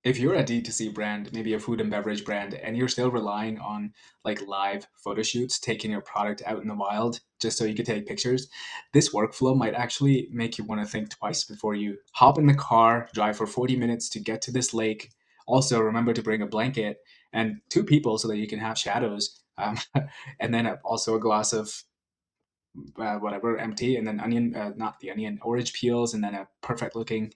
if you're a D2C brand, maybe a food and beverage brand, and you're still relying on like live photo shoots, taking your product out in the wild just so you could take pictures, this workflow might actually make you want to think twice before you hop in the car, drive for 40 minutes to get to this lake. Also, remember to bring a blanket and two people so that you can have shadows. And then also a glass of whatever empty, and then onion, not the onion, orange peels, and then a perfect looking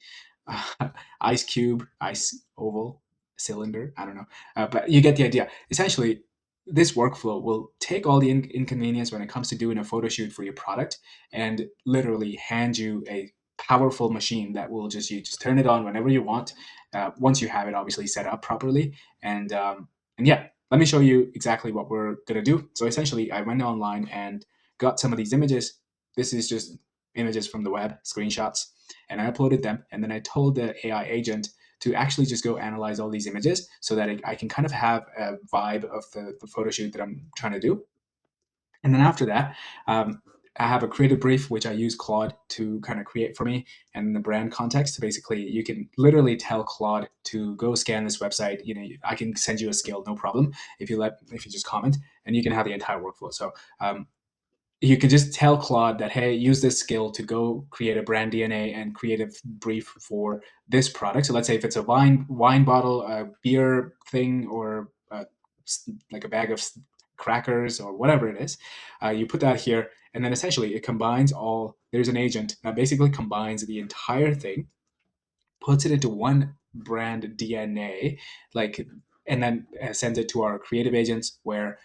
ice cube, ice oval cylinder. I don't know, but you get the idea. Essentially, this workflow will take all the inconvenience when it comes to doing a photo shoot for your product, and literally hand you a powerful machine that will just you just turn it on whenever you want. Once you have it obviously set up properly, and yeah, let me show you exactly what we're gonna do. So essentially, I went online and got some of these images. This is just images from the web, screenshots, and I uploaded them. And then I told the AI agent to actually just go analyze all these images so that I can kind of have a vibe of the photo shoot that I'm trying to do. And then after that, I have a creative brief which I use Claude to kind of create for me. And in the brand context, basically, you can literally tell Claude to go scan this website. You know, I can send you a skill, no problem, if you just comment, and you can have the entire workflow. So you could just tell Claude that, hey, use this skill to go create a brand DNA and create a brief for this product. So let's say if it's a wine bottle, a beer thing, or like a bag of crackers or whatever it is, you put that here, and then essentially it combines all. There's an agent that basically combines the entire thing, puts it into one brand DNA, like, and then sends it to our creative agents where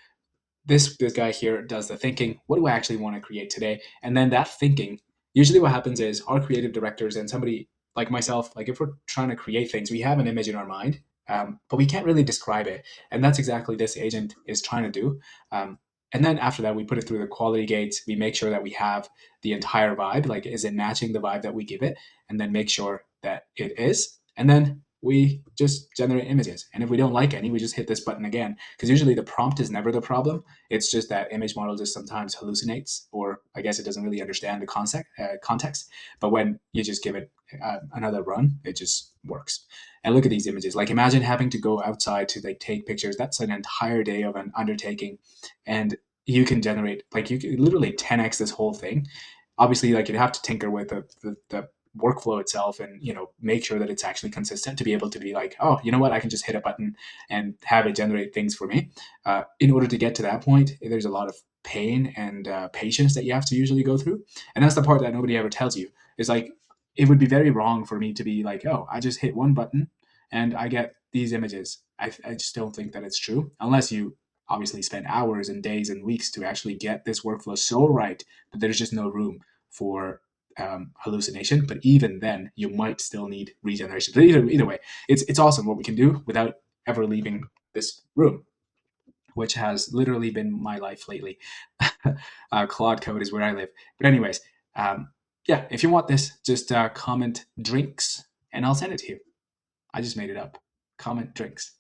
this guy here does the thinking. What do I actually want to create today? And then that thinking, usually what happens is our creative directors and somebody like myself, like if we're trying to create things, we have an image in our mind, but we can't really describe it. And that's exactly this agent is trying to do. And then after that, we put it through the quality gates. We make sure that we have the entire vibe, like is it matching the vibe that we give it, and then make sure that it is. And then we just generate images. And if we don't like any, we just hit this button again. Because usually the prompt is never the problem. It's just that image model just sometimes hallucinates, or I guess it doesn't really understand the context. But when you just give it another run, it just works. And look at these images. Like imagine having to go outside to like take pictures. That's an entire day of an undertaking, and you can generate like you can literally 10x this whole thing. Obviously, like you'd have to tinker with the workflow itself and make sure that it's actually consistent to be able to be like, oh, you know what, I can just hit a button and have it generate things for me. In order to get to that point, there's a lot of pain and patience that you have to usually go through, and that's the part that nobody ever tells you. Is like it would be very wrong for me to be like, oh, I just hit one button and I get these images. I just don't think that it's true unless you obviously spend hours and days and weeks to actually get this workflow so right that there's just no room for hallucination. But even then, you might still need regeneration. But either way, it's awesome what we can do without ever leaving this room, which has literally been my life lately. Claude Code is where I live. But anyways, yeah, if you want this, just comment drinks and I'll send it to you. I just made it up. Comment drinks.